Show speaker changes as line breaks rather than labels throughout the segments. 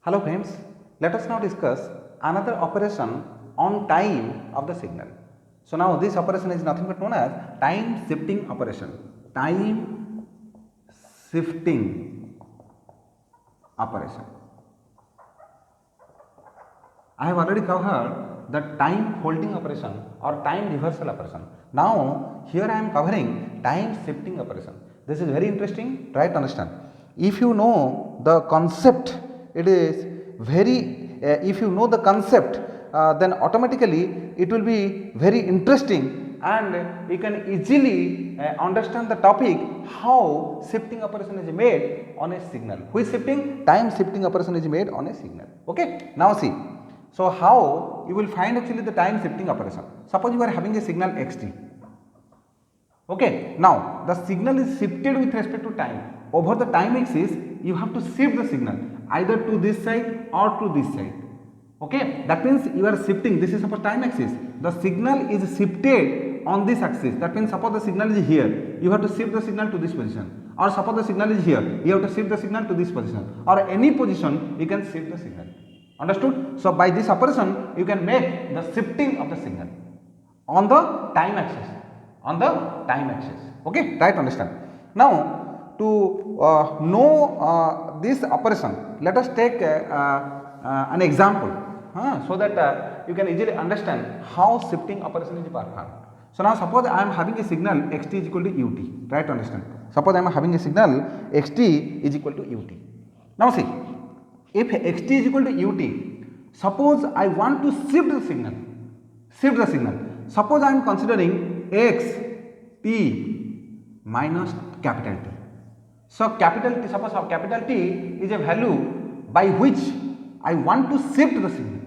Hello friends, let us now discuss another operation on time of the signal. So now this operation is nothing but known as time shifting operation. Time shifting operation. I have already covered the time holding operation or time reversal operation. Now here I am covering time shifting operation. This is very interesting, try to understand. If you know the concept, it is very, if you know the concept, then automatically it will be very interesting and you can easily understand the topic how shifting operation is made on a signal. Which shifting? Time shifting operation is made on a signal. Okay, now see. So how you will find actually the time shifting operation? Suppose you are having a signal xt. Okay, now the signal is shifted with respect to time. Over the time axis, you have to shift the signal either to this side or to this side. Okay, that means you are shifting. This is suppose time axis. The signal is shifted on this axis. That means suppose the signal is here, you have to shift the signal to this position. Or suppose the signal is here, you have to shift the signal to this position. Or any position, you can shift the signal. Understood? So by this operation, you can make the shifting of the signal on the time axis. On the time axis. Okay, try to understand. Now to know this operation, let us take an example so that you can easily understand how shifting operation is performed. So now suppose I am having a signal xt is equal to ut. Try to understand. Suppose I am having a signal xt is equal to ut. Now see, if xt is equal to ut, suppose I want to shift the signal. Suppose I am considering x t minus capital T. So capital T, suppose capital T is a value by which I want to shift the signal.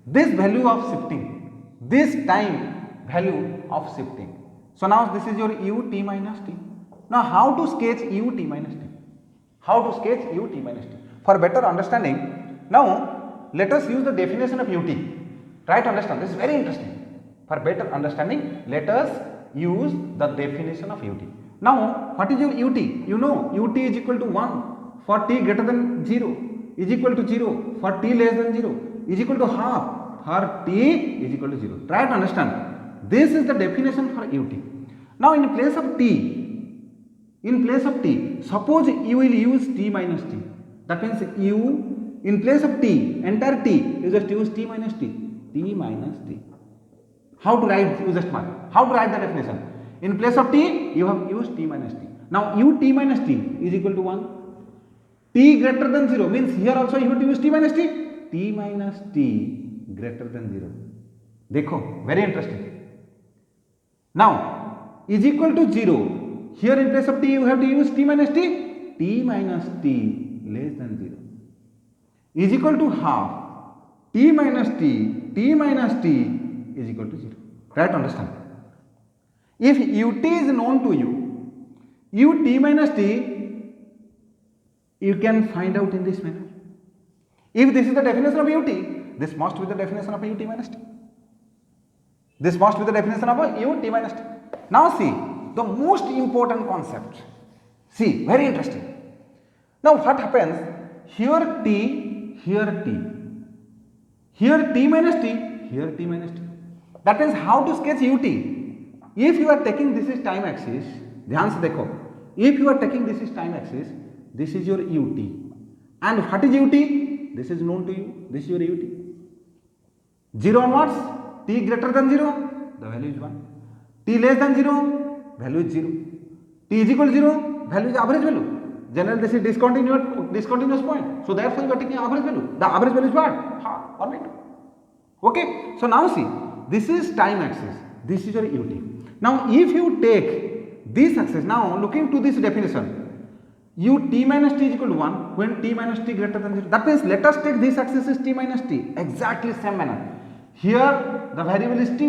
This value of shifting, this time value of shifting. So now this is your ut minus t. Now how to sketch ut minus t? For better understanding, now let us use the definition of ut. Try to understand, this is very interesting. For better understanding, let us use the definition of ut. Now what is your ut? You know ut is equal to 1 for t greater than 0, is equal to 0 for t less than 0, is equal to half for t is equal to 0. Try to understand, this is the definition for ut. Now in place of t, suppose you will use t minus t. That means you, in place of t, entire t, you just use t minus t. How to write? You just mark. How to write the definition? In place of t, you have used t minus t. Now ut minus t is equal to 1. T greater than 0 means here also you have to use t minus t. T minus t greater than 0. Dekho, very interesting. Now is equal to 0. Here in place of t, you have to use t minus t. T minus t less than 0 is equal to half. T minus t is equal to 0. Try to understand. If ut is known to you, ut minus t, you can find out in this manner. If this is the definition of ut, this must be the definition of ut minus t. This must be the definition of ut minus t. Now see, the most important concept. See, very interesting. Now what happens? Here t, here t. Here t minus t, here t minus t. That means how to sketch ut? If you are taking this is time axis, ध्यान से देखो. If you are taking this is time axis, this is your ut. And what is ut? This is known to you. This is your ut. 0 onwards, t greater than 0, the value is 1. T less than 0, value is 0. T is equal to 0, value is average value. Generally this is discontinuous point. So therefore you are taking average value. The average value is what? Orbit. Okay. So now see, this is time axis. This is your ut. Now if you take this axis, now looking to this definition, ut minus t is equal to 1 when t minus t greater than 0. That means let us take this axis is t minus t. Exactly same manner. Here the variable is t.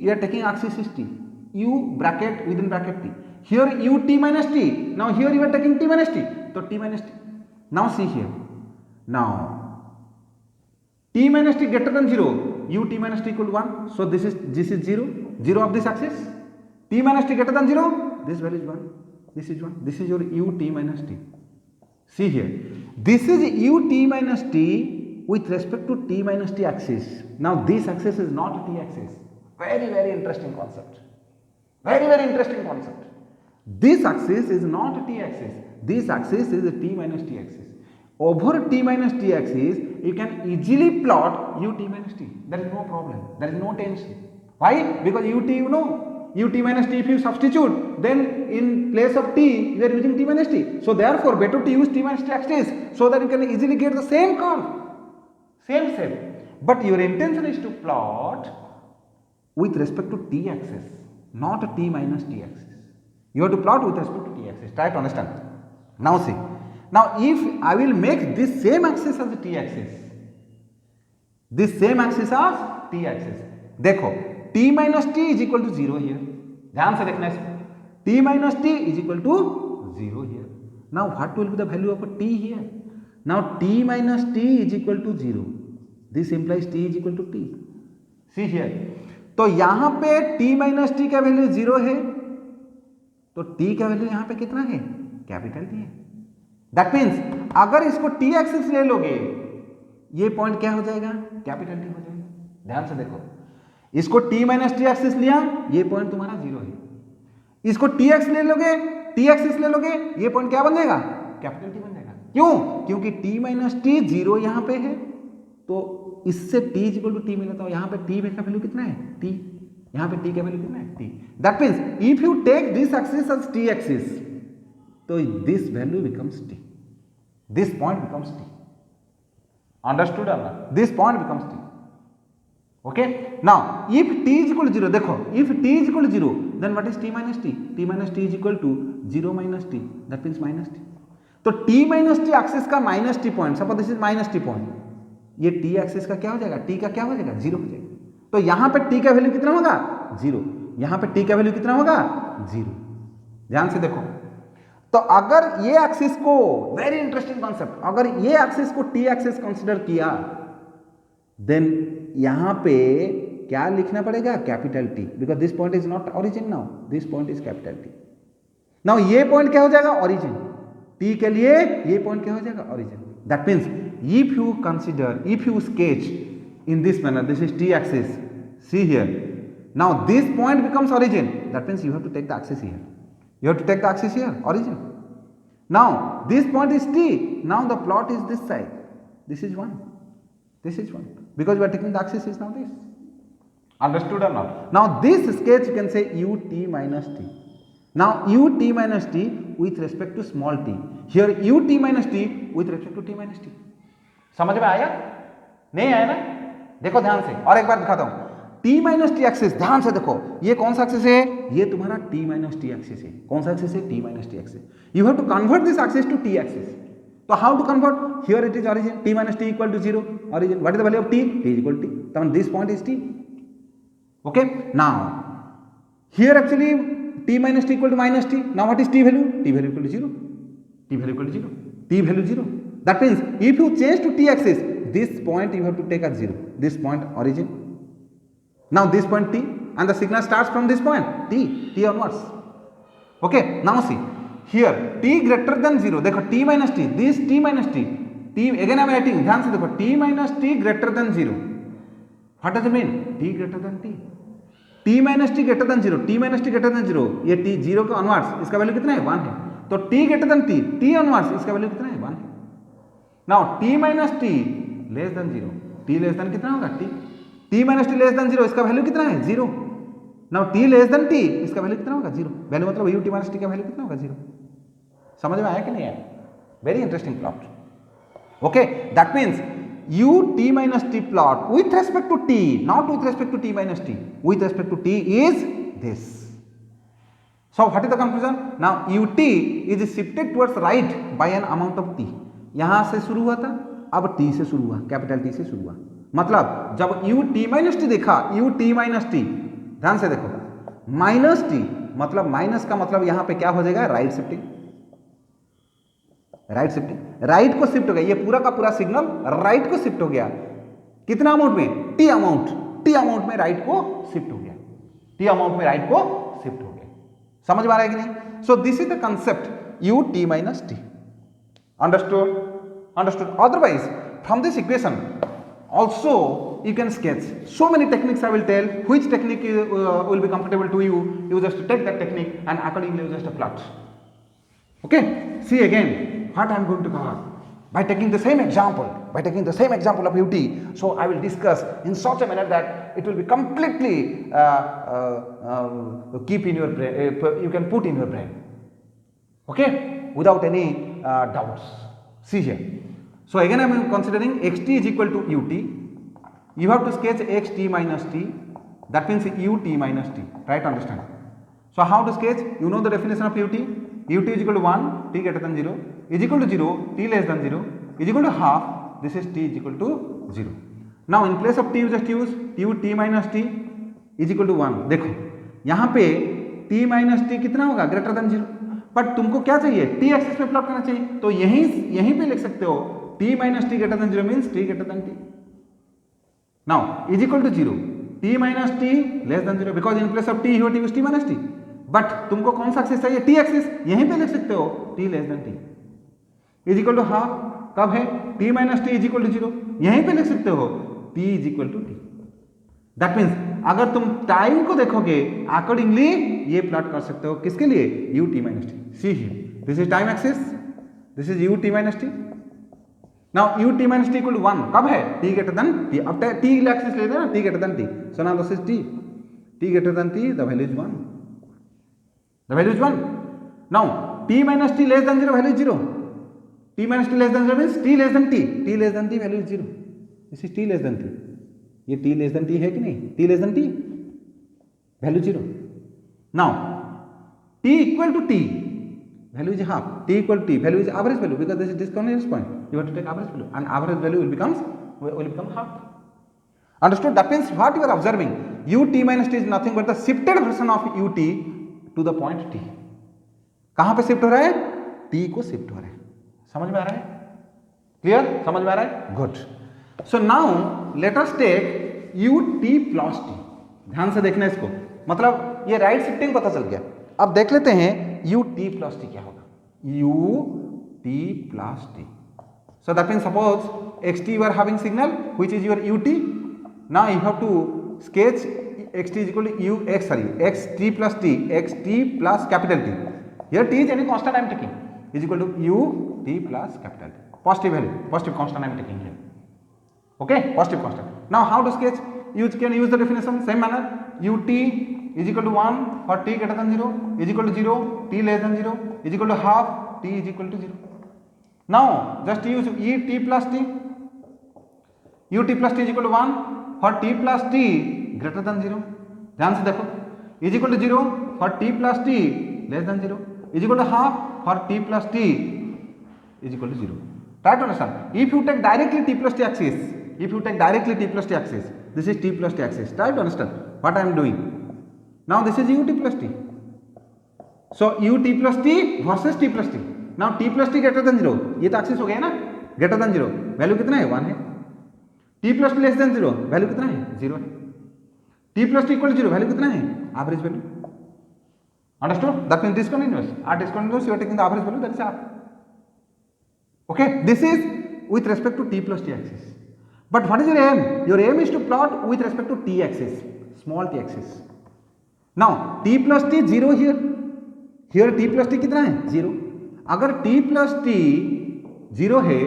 You are taking axis is t. U bracket within bracket t. Here ut minus t. Now here you are taking t minus t. So t minus t. Now see here. Now t minus t greater than 0. ut minus t equal to 1. So this is 0 of this axis. T minus t greater than 0. This value is 1. This is 1. This is your ut minus t. See here, this is ut minus t with respect to t minus t axis. Now this axis is not a t axis. Very interesting concept. Very interesting concept. This axis is not a t axis. This axis is a t minus t axis. Over t minus t axis, you can easily plot ut minus t. There is no problem. There is no tension. Why? Because ut, you know, ut minus t, if you substitute, then in place of t, you are using t minus t. So therefore, better to use t minus t axis so that you can easily get the same curve, same shape. But your intention is to plot with respect to t axis, not a t minus t axis. You have to plot with respect to t axis. Try to understand. Now see. Now if I will make this same axis as the t axis, this same axis as t axis, देखो t minus t is equal to 0 here. ध्यान से देखना इसको. t minus t is equal to 0 here. Now what will be the value of a t here? Now t minus t is equal to 0. This implies t is equal to t. See here. तो यहां पे t minus t का value 0 है, तो t का value यहां पे कितना है? कैपिटल t है. दैट मीन्स अगर इसको t एक्सिस ले लोगे, ये पॉइंट क्या हो जाएगा? कैपिटल t हो जाएगा. ध्यान से देखो, इसको t माइनस टी एक्सिस लिया, ये पॉइंट तुम्हारा 0 है. इसको t एक्स ले लोगे, t एक्सिस ले लोगे, ये पॉइंट क्या बन जाएगा? कैपिटल t बन जाएगा. क्यों? क्योंकि t माइनस टी 0 यहां पे है, तो इससे t इक्वल टू t मिला. तो यहां पे t का वैल्यू कितना है? t. यहां पे t का वैल्यू कितना है? t. That means if you take this axis as t axis, तो this value becomes t. This point becomes t. Understood or not? This point becomes t. Okay. Now if t is equal to 0, देखो, if t is equal to 0, then what is t minus t? t minus t is equal to 0 minus t. That means minus t. तो t minus t axis का minus t point, suppose this is minus t point, ये t axis का क्या हो जाएगा? t का क्या हो जाएगा? 0 हो जाएगा. तो यहां पे t का वैल्यू कितना होगा? 0. यहां पे t का वैल्यू कितना होगा? 0. ध्यान से देखो. तो अगर ये एक्सिस को, वेरी इंटरेस्टिंग कॉन्सेप्ट, अगर ये एक्सिस को t एक्सिस कंसीडर किया, देन यहां पे क्या लिखना पड़ेगा? Capital T, because this point is not origin. Now this point is capital T. Now ये पॉइंट क्या हो जाएगा? ओरिजिन. T के लिए ये पॉइंट क्या हो जाएगा? Origin. That means if you consider, if you sketch in this manner, this is T axis, see here. Now this point becomes origin. That means you have to take the axis here. You have to take the axis here, origin. Now this point is t. Now the plot is this side. This is 1. This is 1. Because we are taking the axis is now this. Understood or not? Now this sketch you can say ut minus t. Now ut minus t with respect to small t. Here ut minus t with respect to t minus t. समझ में आया? नहीं आया ना? देखो ध्यान से, और एक बार दिखाता हूं. t माइनस टी एक्सिस, ध्यान से देखो, ये कौन सा एक्सिस है? ये तुम्हारा t माइनस टी एक्सिस है. कौन सा एक्सिस है? t minus t axis. You have to convert this axis to t axis. तो how to convert? Here it is origin, t minus t equal to 0. Origin, what is the value of t? t equal to t. तो this point is t. Okay. Now here actually t minus t equal to minus t. Now what is t value? t value equal to 0. t value equal to 0. t value 0. That means if you change to t axis, this point you have to take as 0. This point origin. Now this point t, and the signal starts from this point t onwards. Okay. Now see here, t greater than 0. देखो t minus t, this t minus t, t again I am writing. ध्यान से देखो, t minus t greater than 0. What does it mean? t greater than t. t minus t greater than 0. t minus t greater than 0. ये t 0 के onwards, इसका value कितना है? 1 है. तो t greater than t, t onwards, इसका value कितना है? 1 है. Now t minus t less than 0. t less than कितना होगा? t. t minus t less than 0, इसका वैल्यू कितना है? 0. Now t less than t, इसका वैल्यू कितना होगा? 0. वैल्यू मतलब u t माइनस t का वैल्यू कितना होगा? 0. समझ में आया कि नहीं आया? Very interesting plot. Okay. That means u t minus t plot with respect to t, not with respect to t minus t, with respect to t is this. So what is the conclusion? Now ut is shifted towards right by an amount of t. यहां से शुरू हुआ था, अब t से शुरू हुआ, capital T से शुरू हुआ. मतलब जब u t माइनस टी देखा, u t माइनस टी, ध्यान से देखो, माइनस टी मतलब माइनस का मतलब यहां पे क्या हो जाएगा? Right shifting. Right shifting, right को शिफ्ट हो गया. ये पूरा का पूरा सिग्नल राइट को शिफ्ट हो गया. कितना अमाउंट में? T amount. टी अमाउंट में राइट को शिफ्ट हो गया. टी अमाउंट में राइट को शिफ्ट हो गया. समझ में आ रहा है कि नहीं? So this is the concept ut minus t. Understood? Understood. Otherwise, from this equation also you can sketch so many techniques. I will tell which technique will be comfortable to you. You just take that technique and accordingly you just plot. Okay, see again what I am going to cover by taking the same example, of ut. So I will discuss in such a manner that it will be completely keep in your brain, you can put in your brain, okay, without any doubts. See here. So again I am considering xt is equal to ut. You have to sketch xt minus t, that means ut minus t. Try to understand. So how to sketch? You know the definition of ut. Ut is equal to 1, t greater than 0, is equal to 0, t less than 0, is equal to half, this is t is equal to 0. Now in place of t you just use ut minus t is equal to 1. देखो यहाँ पे t minus t कितना होगा? Greater than 0. But तुमको क्या चाहिए? t axis पे plot करना चाहिए. तो यहीं पे लिख सकते हो t minus t greater than 0 means t greater than t. Now is equal to 0, t minus t less than 0 because in place of t you have to use t minus t. But तुमको कौन सा axis चाहिए? t axis. यहीं पे लिख सकते हो t less than t is equal to half. कब है? t minus t is equal to 0. यहीं पे लिख सकते हो t is equal to t. That means अगर तुम टाइम को देखोगे अकॉर्डिंगली ये प्लॉट कर सकते हो. किसके लिए? ut minus t. See here this is time axis, this is ut minus t. Now ut minus t equal to 1. कब है? t greater than t. अब t एक्सिस लेते हैं ना, t greater than t. So now this is t greater than t, the value is 1. The value is 1. Now t minus t less than 0, value is 0. t minus t less than 0 means t less than t. t less than t, value is 0. This is t less than t. ये t less than t है कि नहीं? t less than t, value 0. Now t equal to t, value is half. t equal to t, value is average value because this is discontinuous point. You have to take average value and average value will become half. Understood? That means what you are observing, ut minus t is nothing but the shifted version of ut to the point t. कहां पे shift हो रहा है? t को shift हो रहा है. समझ में आ रहा है? क्लियर? समझ में आ रहा है? Good. So now let us take ut plus t. ध्यान से देखना इसको, मतलब ये राइट शिफ्टिंग पता चल गया. अब देख लेते हैं ut प्लस t क्या होगा. ut plus t. So that means suppose xt you are having signal which is your ut. Now you have to sketch xt is equal to xt plus t, xt plus capital T. Here t is any constant I am taking, is equal to ut plus capital T. Positive value, positive constant I am taking here. Okay, positive constant. Now how to sketch? You can use the definition same manner. ut is equal to 1 for t greater than 0, is equal to 0, t less than 0, is equal to half, t is equal to 0. Now just use ut plus t. ut plus t is equal to 1 for t plus t greater than 0. ध्यान से देखो, is equal to 0 for t plus t less than 0, is equal to half for t plus t is equal to 0. Try to understand. If you take directly t plus t axis, if you take directly t plus t axis, this is t plus t axis. Try to understand what I am doing. Now this is ut plus t. So ut plus t versus t plus t. Now t plus t greater than 0, ये तो axis हो गया ना, greater than 0, value कितना है? 1 है. t plus t less than 0, value कितना है? 0 है. t plus t equal to 0, value कितना है? Average value. Understood? That means discontinuous. R discontinuous, you are taking the average value, that is R. Okay, this is with respect to t plus t axis. But what is your aim? Your aim is to plot with respect to t axis, small t axis. Now t plus t 0 here. Here t plus t कितना है? 0. अगर t plus t 0 है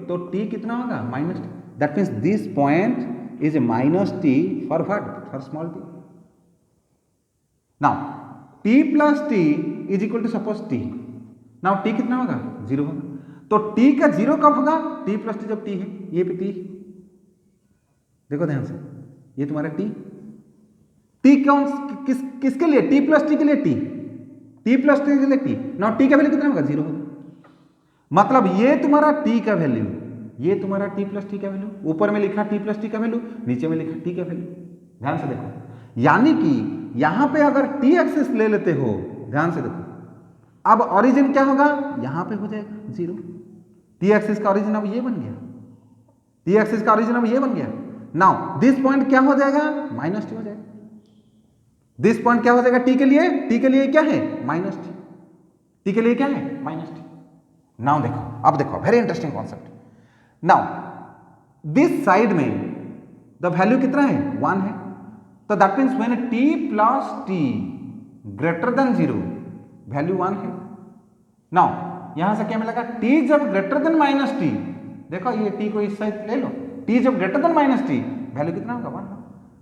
तो t कितना होगा? Minus t. That means this point is a minus t for what? For small t. Now t plus t is equal to suppose t. Now t कितना होगा? 0 होगा. तो t का 0 कब होगा? t प्लस t जब t है. ये भी t, देखो ध्यान से, ये तुम्हारा t. t कौन किसके लिए? t प्लस t के लिए t. t प्लस t के लिए t. नाउ t का वैल्यू कितना होगा? 0 होगा. मतलब ये तुम्हारा t का वैल्यू, ये तुम्हारा t प्लस t का वैल्यू. ऊपर में लिखा t प्लस t का वैल्यू, नीचे में लिखा t का वैल्यू. ध्यान से देखो, यानी कि यहां पे अगर t एक्सिस ले लेते हो, ध्यान से देखो, अब ओरिजिन क्या होगा? यहां पे हो जाएगा 0. t एक्सिस का ओरिजिन अब ये बन गया. t एक्सिस का ओरिजिन अब ये बन गया. नाउ दिस पॉइंट क्या हो जाएगा? माइनस टी हो जाएगा. दिस पॉइंट क्या हो जाएगा? t के लिए? t के लिए क्या है? Minus t. टी के लिए क्या है माइनस टी। नाउ देखो, अब देखो very interesting concept. Now this side में द वैल्यू कितना है 1 है, तो that means when T plus t greater than 0 value 1 है। नाउ यहां से क्या मिलेगा, टी जब ग्रेटर देन माइनस टी, देखो ये टी को इस साइड ले लो, टी जब greater than minus T value कितना होगा 1,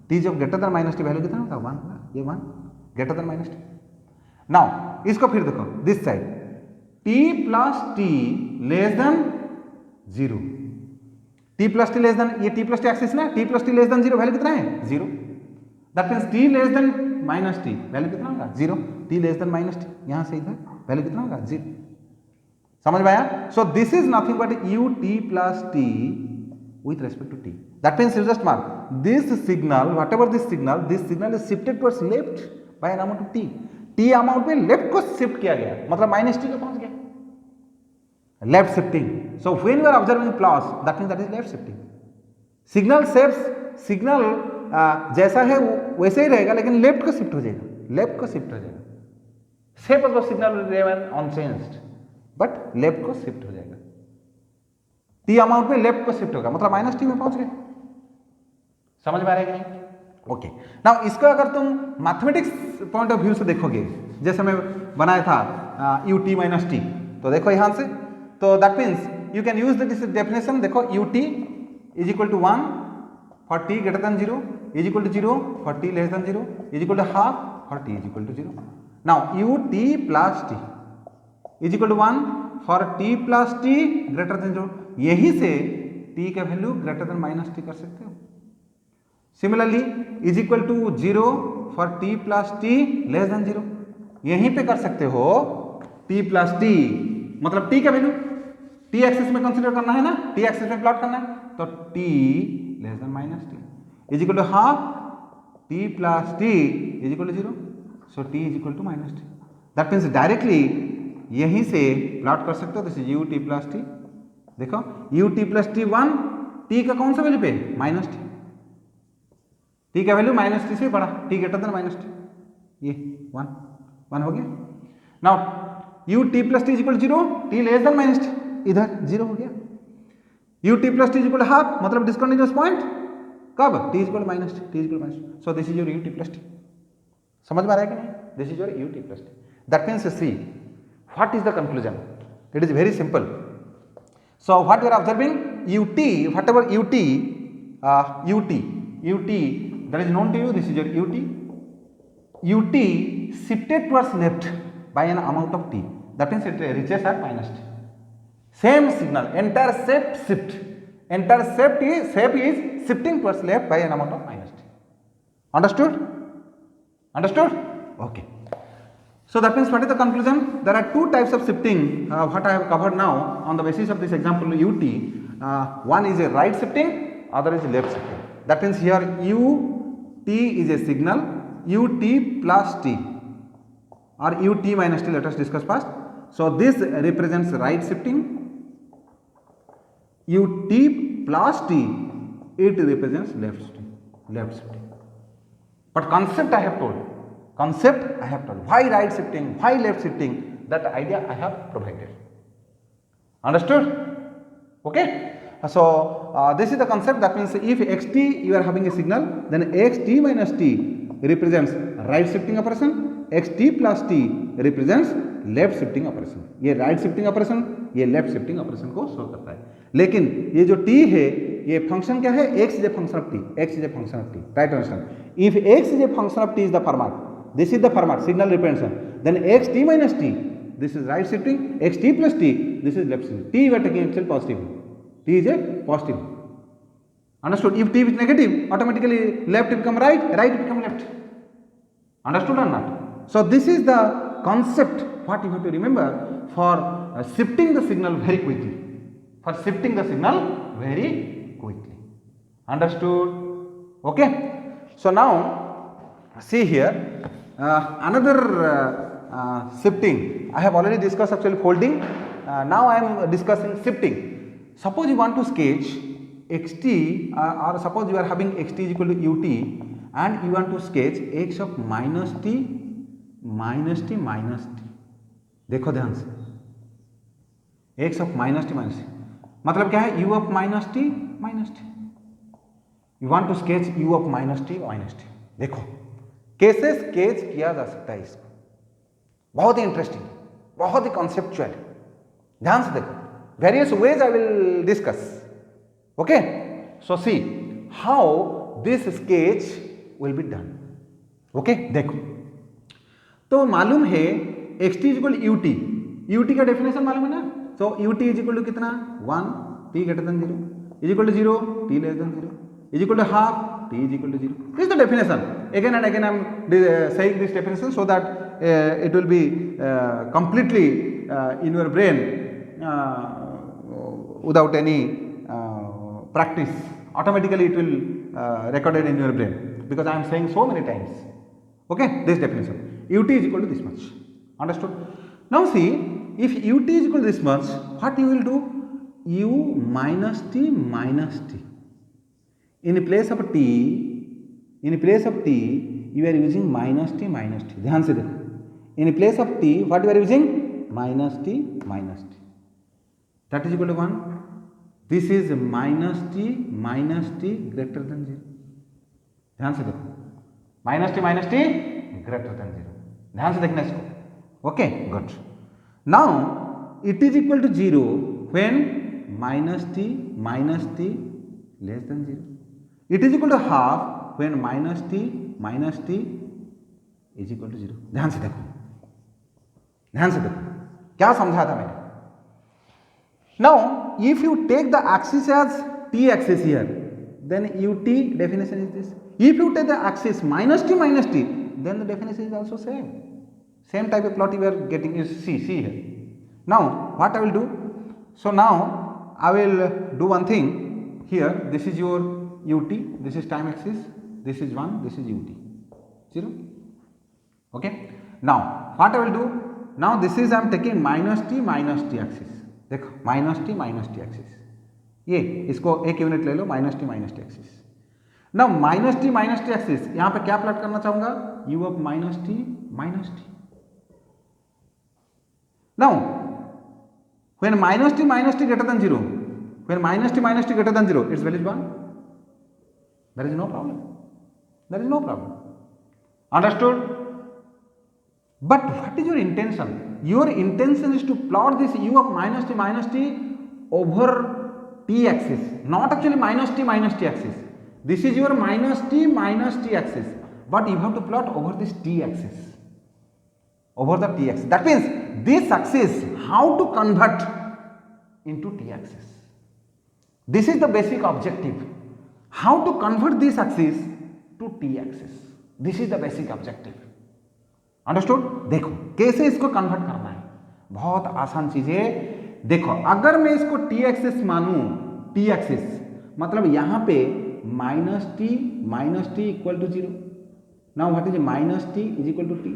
टी जब greater than minus T value कितना होगा 1 होगा, ये 1 greater than minus t. Now इसको फिर देखो this side, T plus t less than 0, T plus t less then, ये टी प्लस टी एक्सिस ना, T plus t less than 0 value कितना है 0, that means T less than minus T value कितना होगा 0, t less than minus T यहां से इधर value कितना होगा 0। समझ में आया? सो this is nothing but you t plus T with respect to t. That means you just mark this signal, whatever this signal is shifted towards left by an amount of t. t amount में left को shift किया गया, मतलब minus t को पहुंच गया, left shifting. So when you are observing plus that means that is left shifting. Signal shapes, signal जैसा है वैसे ही रहेगा, लेकिन लेफ्ट को शिफ्ट हो जाएगा, लेफ्ट को शिफ्ट हो जाएगा। Shape of the signal will remain unchanged but left को शिफ्ट हो जाएगा। टी अमाउंट में लेफ्ट को शिफ्ट होगा, मतलब माइनस टी में पहुंच गए। समझ में आ रहा है कि नहीं? ओके। नाउ इसको अगर तुम मैथमेटिक्स पॉइंट ऑफ व्यू से देखोगे, जैसे मैं बनाया था यू टी माइनस टी, तो देखो यहां से, तो that means you can use this definition. देखो u t is equal to 1 for t greater than 0, is equal to 0 for t less than 0, is equal to half for t is equal to 0। Now u t plus t is equal to 1 for t plus t greater than 0, यही से t का value greater than minus t कर सकते हो। Similarly is equal to 0 for t plus t less than 0, यहीं पे कर सकते हो t प्लस टी, मतलब t का वैल्यू t एक्सिस में कंसीडर करना है ना, t एक्सिस में प्लॉट करना है, तो t less than minus t is equal to half t plus t is equal to 0, so t is equal to minus t. That means directly यहीं से प्लॉट कर सकते हो, this is u t plus t. देखो u t plus t 1, t का कौन सा value पे माइनस टी, टी का वैल्यू माइनस टी से बड़ा, t greater than minus t, ये 1 हो गया। Now u t plus t is equal to 0, t less than minus t, इधर 0 हो गया। U t plus t is equal to half, मतलब डिस्कंटिन्यूअस पॉइंट कब, t is equal to minus t, t is equal to minus t, so this is your u t plus t. समझ में आ रहा है कि नहीं? This is your u t plus t. That means see what is the conclusion, it is very simple. So what you are observing, ut, whatever ut, that is known to you, this is your ut shifted towards left by an amount of t, that means it reaches at minus t. Same signal, entire shape is shifting towards left by an amount of minus t. Understood? Okay. So that means what is the conclusion? There are two types of shifting what I have covered now on the basis of this example ut. One is a right shifting, other is left shifting. That means here ut is a signal, ut plus t or ut minus t, let us discuss first. So this represents right shifting, ut plus t it represents left shifting. But concept I have told. Why right shifting, why left shifting, that idea I have provided. Understood? Okay. So this is the concept. That means if xt you are having a signal, then xt minus t represents right shifting operation, xt plus t represents left shifting operation. ये right shifting operation, ये left shifting operation को show करता है। लेकिन ये जो t है, ये फंक्शन क्या है, x is a function of t, right understand? If x is a function of t is the format, this is the format, signal representation, then xt minus t, this is right shifting, xt plus t, this is left shifting. T we are taking itself positive, t is a positive. Understood? If t is negative, automatically left become right become left. Understood or not? So this is the concept what you have to remember for shifting the signal very quickly. Understood? Okay. So now see here another shifting. I have already discussed actually folding. Now I am discussing shifting. Suppose you want to sketch xt or suppose you are having xt is equal to ut and you want to sketch x of minus t. देखो ध्यान से, x of minus t minus t मतलब क्या है, u of minus t minus t. You want to sketch u of minus t minus t. देखो कैसे sketch किया जा सकता है इसको, बहुत ही इंटरेस्टिंग, बहुत ही कॉन्सेप्चुअल। ध्यान से देखो, various ways I will discuss. Okay, so see how this sketch will be done. Okay, देखो तो मालूम है x t is equal u t, u t का डेफिनेशन मालूम है ना। तो यू टी इजिकल टू कितना, 1 t greater than 0 is equal to 0 t less than 0 is equal to half t is equal to 0। This is the definition. Again and again I am saying this definition so that it will be completely in your brain without any practice. Automatically it will recorded in your brain because I am saying so many times. Okay, this definition, ut is equal to this much. Understood? Now see, if ut is equal to this much, what you will do, u minus t minus t. In place of t, you are using minus t minus t. ध्यान से देखो, in place of t what you are using, minus t minus t, that is equal to 1. This is minus t greater than 0. ध्यान से देखो, minus t greater than 0। ध्यान से देखना इसको। Okay, good. Now it is equal to 0 when minus t less than 0। It is equal to half when minus t is equal to 0। ध्यान से देखो, ध्यान से देखो क्या समझा था मैंने। Now if you take the axis as t axis here, then ut definition is this. If you take the axis minus t, then the definition is also same. Same type of plot you are getting is see here. Now what I will do? So now I will do one thing here. This is your ut, this is time axis, this is 1, this is ut 0. Okay. Now what I will do? Now this is I am taking minus t axis. देखो minus t axis, ये इसको एक unit ले लो, minus t axis. ना minus t axis यहां पे क्या प्लॉट करना चाहूंगा, u of minus t. Now when minus t greater than 0, when minus t greater than 0, its value 1, there is no problem, understood. But what is your intention? Your intention is to plot this u of minus t over t axis, not actually minus t axis. This is your minus t axis, but you have to plot over this t axis, over the t axis. That means this axis how to convert into t axis. This is the basic objective, how to convert this axis to t axis. This is the basic objective. Understood? देखो कैसे इसको convert करना है, बहुत आसान चीज है। देखो अगर मैं इसको t एक्सिस मानूं, t एक्सिस मतलब यहां पे minus t equal to 0। Now what is minus t is equal to t.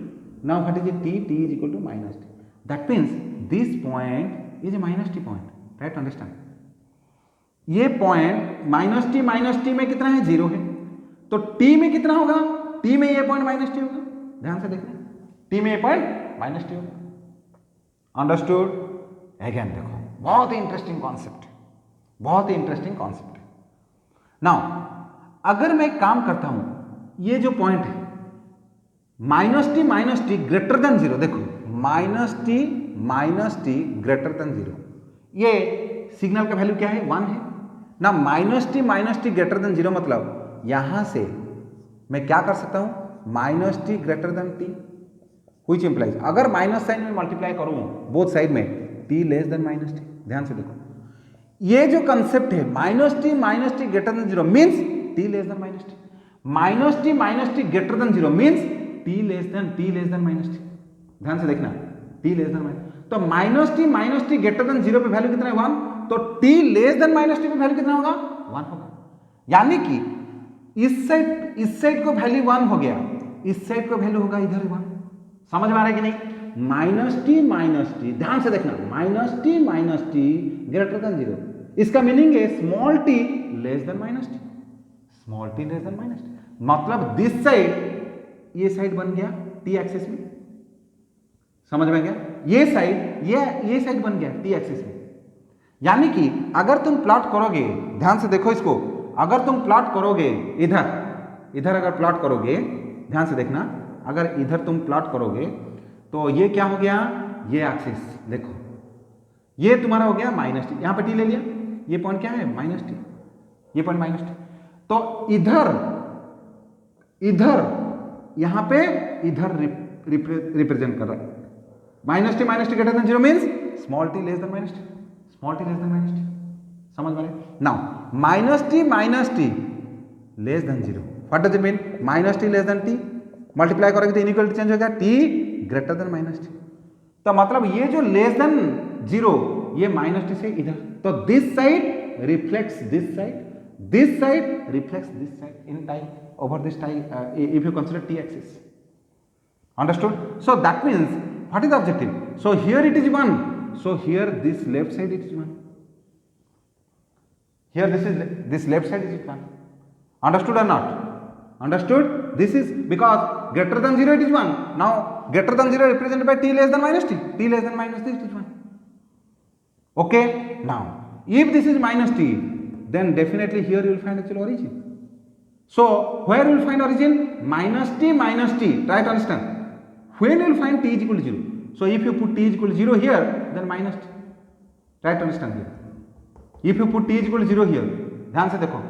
Now what is t is equal to minus t. That means this point is a minus t point, right? Understand? ये पॉइंट minus t में कितना है, 0 है। तो t में कितना होगा, t में ये पॉइंट माइनस टी होगा। ध्यान से देखना, t में ये पॉइंट माइनस टी होगा। अंडरस्टूड? अगेन देखो, बहुत ही इंटरेस्टिंग कॉन्सेप्ट है, बहुत ही इंटरेस्टिंग कॉन्सेप्ट है। नाउ अगर मैं काम करता हूं, ये जो पॉइंट है माइनस टी ग्रेटर देन 0, देखो माइनस टी ग्रेटर देन 0, ये सिग्नल का वैल्यू क्या है, 1 है ना। माइनस टी ग्रेटर देन 0 मतलब यहां से मैं क्या कर सकता हूं, minus t greater then T, which implies अगर माइनस साइन में मल्टीप्लाई करूं बोथ साइड में, T less than minus T. ध्यान से देखो, ये जो कंसेप्ट है minus t greater than 0 means T less than minus t, minus t greater than 0 means T less than minus T. ध्यान से देखना, टी लेस देन माइनस, तो माइनस टी ग्रेटर देन 0 पे वैल्यू कितना है, 1, तो T less than minus T पे value कितना होगा, 1 होगा। यानी कि इस साइड को वैल्यू 1 हो गया, इस साइड को वैल्यू होगा इधर 1। समझ में आ रहा है कि नहीं? माइनस टी, ध्यान से देखना, माइनस टी ग्रेटर देन 0, इसका मीनिंग है small T less than minus T, small T less than minus t. मतलब दिस साइड, ये साइड बन गया टी एक्सिस में, समझ में गया? ये साइड बन गया टी एक्सिस में। यानी कि अगर तुम प्लॉट करोगे, ध्यान से देखो इसको, अगर तुम प्लॉट करोगे इधर अगर प्लॉट करोगे, ध्यान से देखना, अगर इधर तुम प्लॉट करोगे तो ये क्या हो गया, ये एक्सिस देखो, ये तुम्हारा हो गया माइनस टी, यहां पे टी ले लिया, ये पॉइंट क्या है माइनस टी, ये पॉइंट माइनस टी। तो इधर यहां पे इधर रिप्रेजेंट कर रहा है minus t greater than zero means small T less than minus T, small T less than minus T. समझ में? Now minus t less than zero, what does it mean? Minus t less then T, multiply करोगे तो inequality change हो गया, T greater than minus T. तो मतलब ये जो लेस देन जीरो, ये माइनस टी से इधर, तो this side reflects this side, this side reflects this side in tie, over this tie, if you consider t axis. Understood? So that means what is the objective? So here it is 1, so here this left side it is 1, here this left side is 1. Understood or not? Understood? This is because greater than 0 it is 1. Now greater than 0 represented by t less than minus t, t less than minus t it is 1. Okay? Now if this is minus t, then definitely here you will find actual origin. So where you will find origin? Minus t, try to understand. When you will find t is equal to 0? So if you put t is equal to 0 here, then minus t. Try to understand here. If you put t is equal to 0 here, ध्यान से देखो,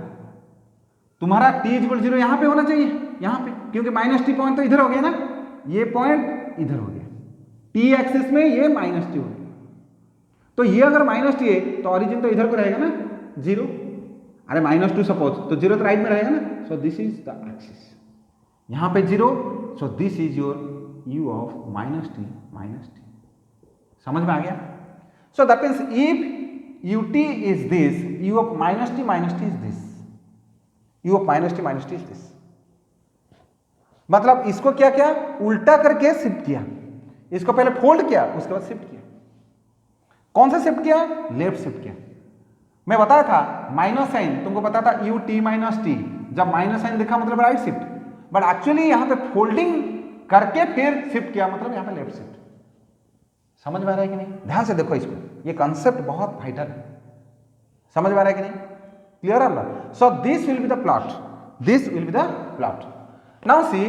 तुम्हारा t is equal to 0 यहाँ पे होना चाहिए, यहाँ पे, क्योंकि माइनस टी पॉइंट तो इधर हो गया ना, ये पॉइंट इधर हो गया, t एक्सिस में ये माइनस टी हो गया, तो ये अगर माइनस टी है तो ऑरिजिन तो इधर को रहेगा ना, 0, अरे -2 सपोज, तो 0 तो राइट में रहेगा ना, सो दिस इज द एक्सिस, यहां पे 0, सो this is your u of -t। समझ में आ गया? So that means if ut is this, u of -t is this, u of -t is this. मतलब इसको क्या किया, उल्टा करके शिफ्ट किया, इसको पहले फोल्ड किया, उसके बाद शिफ्ट किया। कौन सा शिफ्ट किया? लेफ्ट शिफ्ट किया। मैं बताया था माइनस साइन, तुमको पता था u t माइनस टी, जब माइनस साइन दिखा मतलब राइट शिफ्ट, बट एक्चुअली यहां पे फोल्डिंग करके फिर शिफ्ट किया, मतलब यहां पे लेफ्ट शिफ्ट। समझ में आ रहा है कि नहीं? ध्यान से देखो इसको, ये कंसेप्ट बहुत वाइटल है। समझ में आ रहा है कि नहीं? क्लियर है? So this will be the plot, this will be the plot. Now see